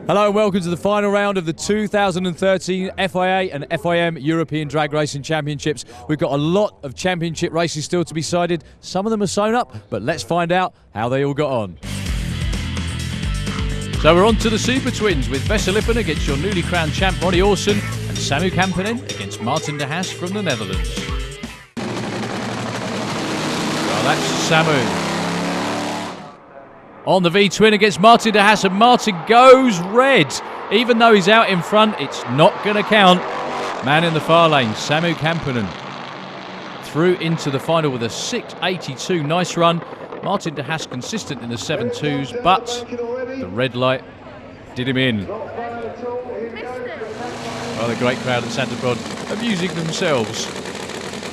Hello and welcome to the final round of the 2013 FIA and FIM European Drag Racing Championships. We've got a lot of championship races still to be decided. Some of them are sewn up, but let's find out how they all got on. So we're on to the Super Twins with Vesa Lippen against your newly crowned champ Ronnie Orson and Samu Kampanen against Martin de Haas from the Netherlands. Well, that's Samu. On the V-twin against Martin de Haas, and Martin goes red. Even though he's out in front, it's not going to count. Man in the far lane, Samu Kampanen, through into the final with a 6.82. Nice run. Martin de Haas consistent in the 7.2s, but the red light did him in. Well, the great crowd at Santa Pod amusing themselves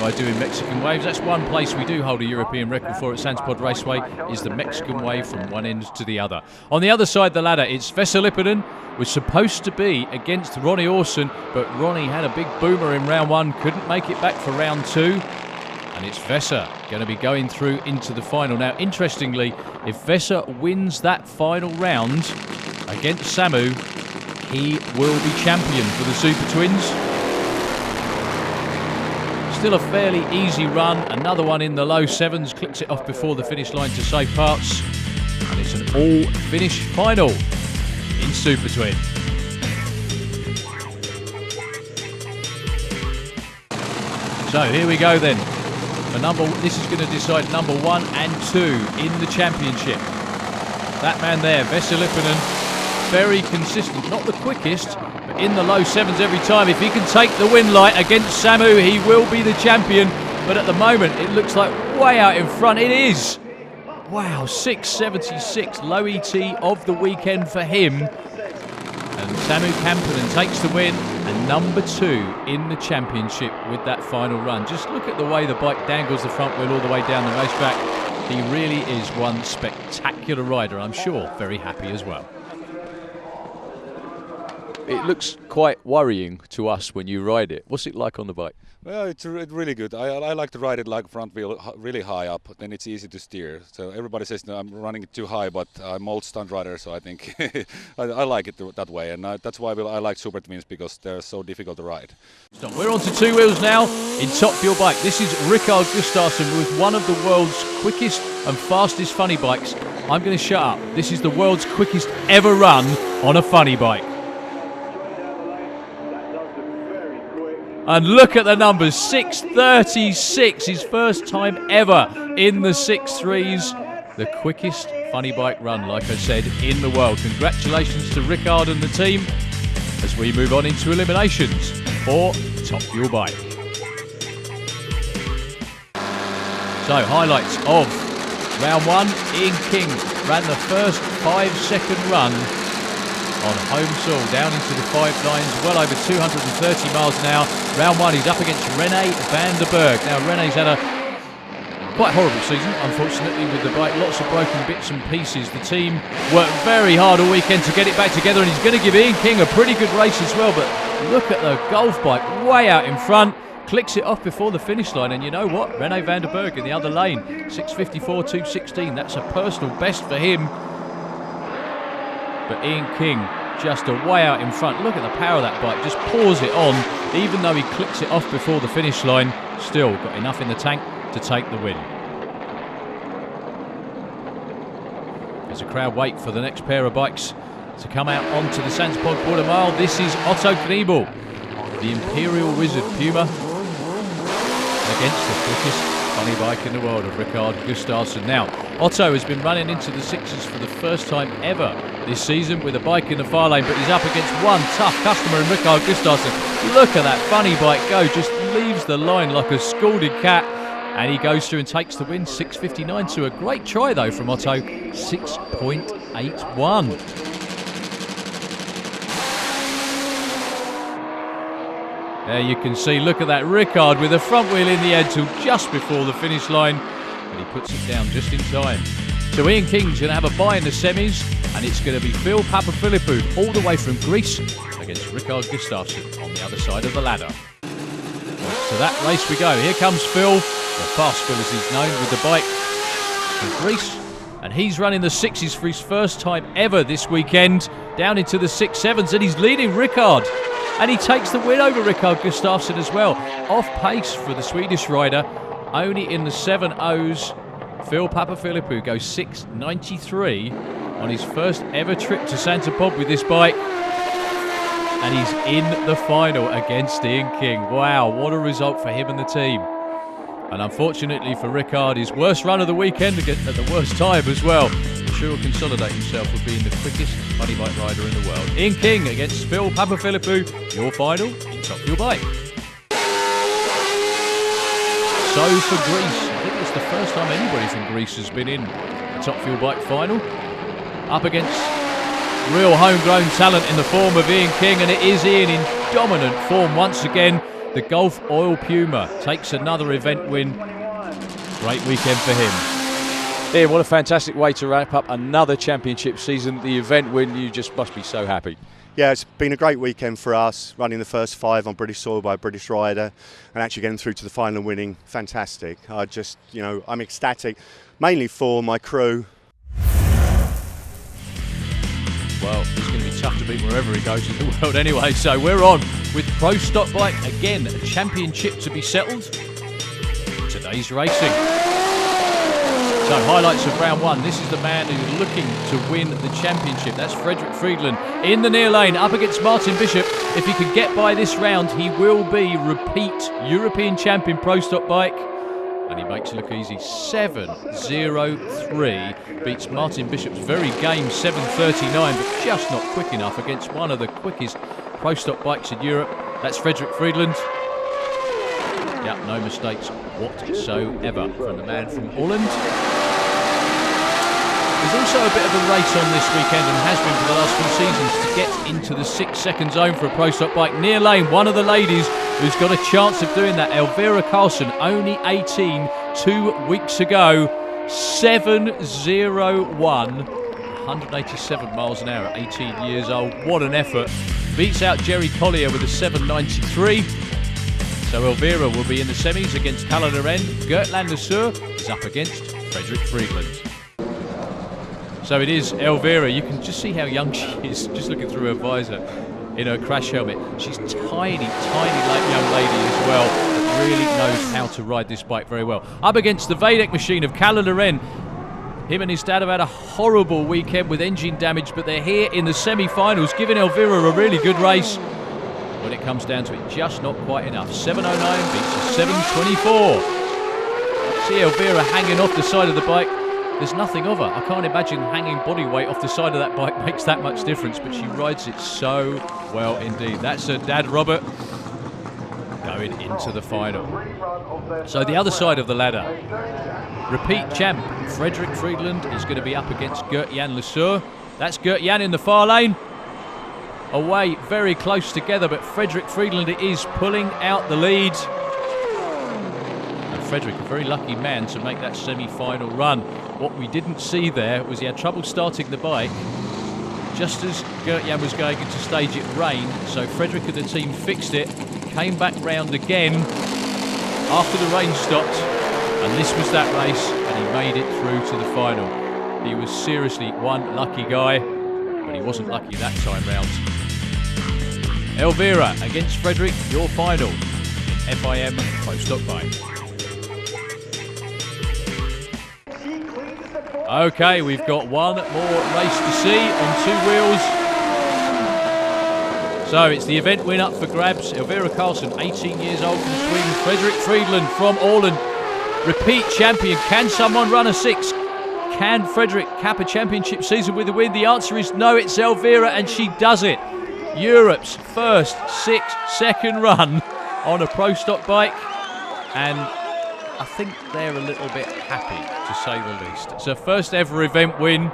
by doing Mexican waves. That's one place we do hold a European record for at Santa Pod Raceway, is the Mexican wave from one end to the other. On the other side of the ladder, it's Vesa Lippen, was supposed to be against Ronnie Orson, but Ronnie had a big boomer in round one, couldn't make it back for round two, and it's Vesa going to be going through into the final. Now, interestingly, if Vesa wins that final round against Samu, he will be champion for the Super Twins. Still a fairly easy run, another one in the low sevens, clicks it off before the finish line to save parts, and it's an all-finish final in Super Twin. So here we go then. This is going to decide number 1 and 2 in the championship. That man there, Vesa Lippen, very consistent, not the quickest, but in the low sevens every time. If he can take the win light against Samu, he will be the champion. But at the moment, it looks like way out in front. It is. Wow, 6.76, low ET of the weekend for him. And Samu Kampanen takes the win, and number 2 in the championship with that final run. Just look at the way the bike dangles the front wheel all the way down the racetrack. He really is one spectacular rider. I'm sure very happy as well. It looks quite worrying to us when you ride it. What's it like on the bike? Well, it's really good. I like to ride it like front wheel really high up, then it's easy to steer. So everybody says no, I'm running it too high, but I'm old stunt rider, so I think I like it that way, and that's why I like Super Twins, because they're so difficult to ride. We're on to two wheels now in Top Fuel Bike. This is Rickard Gustafsson with one of the world's quickest and fastest funny bikes. I'm going to shut up. This is the world's quickest ever run on a funny bike. And look at the numbers, 6.36, his first time ever in the 6.3s. The quickest funny bike run, like I said, in the world. Congratulations to Rickard and the team as we move on into eliminations for Top Fuel Bike. So, highlights of round 1, Ian King ran the first 5-second run on home soil, down into the 5 lines, well over 230 miles an hour. Round 1, he's up against René van der Berg. Now, René's had a quite horrible season, unfortunately, with the bike. Lots of broken bits and pieces. The team worked very hard all weekend to get it back together, and he's going to give Ian King a pretty good race as well. But look at the Golf bike way out in front. Clicks it off before the finish line, and you know what? René van der Berg in the other lane, 6.54, 2.16. That's a personal best for him. But Ian King just a way out in front. Look at the power of that bike, just pours it on. Even though he clicks it off before the finish line, still got enough in the tank to take the win. There's a crowd wait for the next pair of bikes to come out onto the Santa Pod quarter mile. This is Otto Kniebel, the Imperial Wizard Puma, against the quickest funny bike in the world of Rickard Gustafsson. Now, Otto has been running into the 6s for the first time ever this season with a bike in the far lane, but he's up against one tough customer in Rickard Gustafsson. Look at that funny bike go, just leaves the line like a scalded cat, and he goes through and takes the win, 6.59. So a great try though from Otto, 6.81. There you can see, look at that, Rickard with the front wheel in the air till just before the finish line, and he puts it down just in time. So Ian King's going to have a bye in the semis, and it's going to be Phil Papaphilippou all the way from Greece against Rickard Gustafsson on the other side of the ladder. To that race we go. Here comes Phil, the fast Phil as he's known, with the bike from Greece, and he's running the 6s for his first time ever this weekend. down into the 6.7s, and he's leading Rickard. And he takes the win over Rickard Gustafsson as well. Off pace for the Swedish rider, only in the 7.0s. Phil Papaphilippou goes 6.93 on his first ever trip to Santa Pod with this bike. And he's in the final against Ian King. Wow, what a result for him and the team. And unfortunately for Rickard, his worst run of the weekend at the worst time as well. I'm sure he'll consolidate himself with being the quickest funny bike rider in the world. Ian King against Phil Papaphilippou. Your final in Top Fuel Bike. So for Greece, I think it's the first time anybody from Greece has been in the Top Fuel Bike final. Up against real homegrown talent in the form of Ian King, and it is Ian in dominant form once again. The Gulf Oil Puma takes another event win. Great weekend for him. Ian, what a fantastic way to wrap up another championship season. The event win, you just must be so happy. Yeah, it's been a great weekend for us, running the first 5 on British soil by a British rider and actually getting through to the final winning. Fantastic. I'm ecstatic, mainly for my crew. Well, he's going to be tough to beat wherever he goes in the world anyway. So we're on with Pro Stock Bike. Again, a championship to be settled. Today's racing. So highlights of round 1. This is the man who's looking to win the championship. That's Fredrik Friedland in the near lane up against Martin Bishop. If he can get by this round, he will be repeat European champion Pro Stock Bike. And he makes it look easy. 7.03 beats Martin Bishop's very game 7.39, but just not quick enough against one of the quickest Pro Stock bikes in Europe. That's Fredrik Friedland. Yep, no mistakes whatsoever from the man from Holland. There's also a bit of a race on this weekend, and has been for the last few seasons, to get into the 6-second zone for a Pro Stock bike. Near lane, one of the ladies who's got a chance of doing that, Elvira Karlsson, only 18 2 weeks ago. 7.01, 187 miles an hour at 18 years old. What an effort. Beats out Jerry Collier with a 7.93. So Elvira will be in the semis against Kalle Loren. Gert Landesur is up against Fredrik Friedland. So it is Elvira. You can just see how young she is, just looking through her visor in her crash helmet. She's tiny, young lady as well, that really knows how to ride this bike very well. Up against the Vadek machine of Kalle Loren. Him and his dad have had a horrible weekend with engine damage, but they're here in the semi-finals, giving Elvira a really good race. When it comes down to it, just not quite enough. 7.09 beats a 7.24. See Elvira hanging off the side of the bike. There's nothing of her. I can't imagine hanging body weight off the side of that bike makes that much difference, but she rides it so well indeed. That's her dad, Robert, going into the final. So the other side of the ladder, repeat champ Fredrik Friedland is going to be up against Gert-Jan Lesueur. That's Gert-Jan in the far lane. Away very close together, but Fredrik Friedland is pulling out the lead. And Fredrik, a very lucky man to make that semi-final run. What we didn't see there was he had trouble starting the bike. Just as Gert-Jan was going into stage, it rained, so Fredrik and the team fixed it, came back round again after the rain stopped, and this was that race, and he made it through to the final. He was seriously one lucky guy, but he wasn't lucky that time round. Elvira against Fredrik, your final in FIM Pro Stock Bike. Okay, we've got one more race to see on 2 wheels. So it's the event win up for grabs. Elvira Karlsson, 18 years old from Sweden. Fredrik Friedland from Åland, repeat champion. Can someone run a 6? Can Fredrik cap a championship season with a win? The answer is no, it's Elvira, and she does it. Europe's first 6-second run on a Pro Stock bike, and I think they're a little bit happy, to say the least. It's her first ever event win,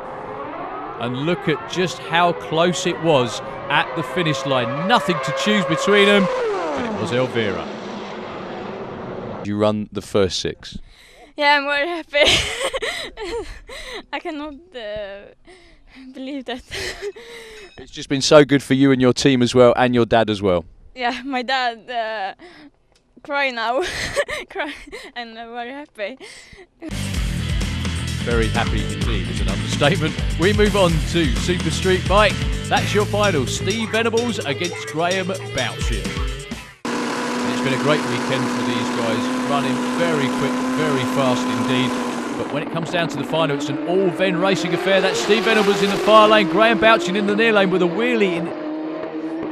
and look at just how close it was at the finish line. Nothing to choose between them, but it was Elvira. You run the first 6. Yeah, I'm very happy. I cannot believe that. It's just been so good for you and your team as well, and your dad as well. Yeah, my dad cry now, cry, and I'm very happy. Very happy indeed is an understatement. understatement. We move on to Super Street Bike. That's your final. Steve Venables against Graham Bouchin. It's been a great weekend for these guys, running very quick, very fast indeed. But when it comes down to the final, it's an all-Ven racing affair. That's Steve Venables in the far lane, Graham Bouchin in the near lane with a wheelie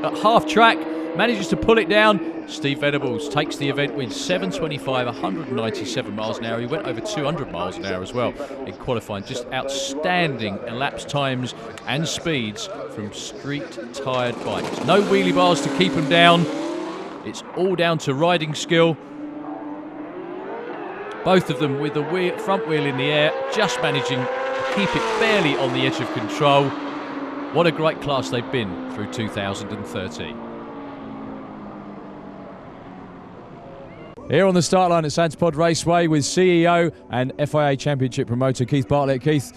at half track, manages to pull it down. Steve Venables takes the event with 7:25, 197 miles an hour. He went over 200 miles an hour as well in qualifying. Just outstanding elapsed times and speeds from street-tired bikes. No wheelie bars to keep him down. It's all down to riding skill. Both of them with the front wheel in the air, just managing to keep it barely on the edge of control. What a great class they've been through 2013. Here on the start line at Santipod Raceway with CEO and FIA Championship promoter Keith Bartlett. Keith,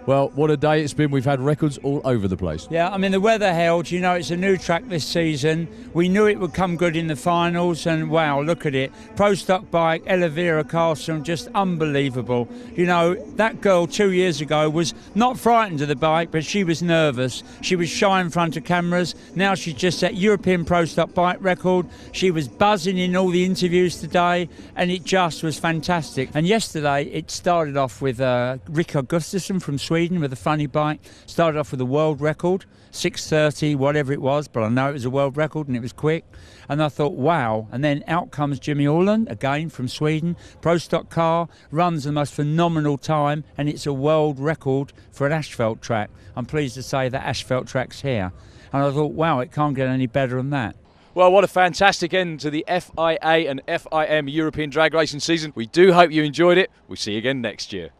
well, what a day it's been. We've had records all over the place. Yeah, I mean, the weather held. You know, it's a new track this season. We knew it would come good in the finals, and wow, look at it. Pro Stock Bike, Elvira Carlson, just unbelievable. You know, that girl 2 years ago was not frightened of the bike, but she was nervous. She was shy in front of cameras. Now she's just set European Pro Stock Bike record. She was buzzing in all the interviews today, and it just was fantastic. And yesterday, it started off with Rickard Gustafsson from Sweden with a funny bike. Started off with a world record, 6:30, whatever it was, but I know it was a world record and it was quick. And I thought, wow. And then out comes Jimmy Orland, again from Sweden, Pro Stock car, runs the most phenomenal time, and it's a world record for an asphalt track. I'm pleased to say that asphalt track's here. And I thought, wow, it can't get any better than that. Well, what a fantastic end to the FIA and FIM European drag racing season. We do hope you enjoyed it. We'll see you again next year.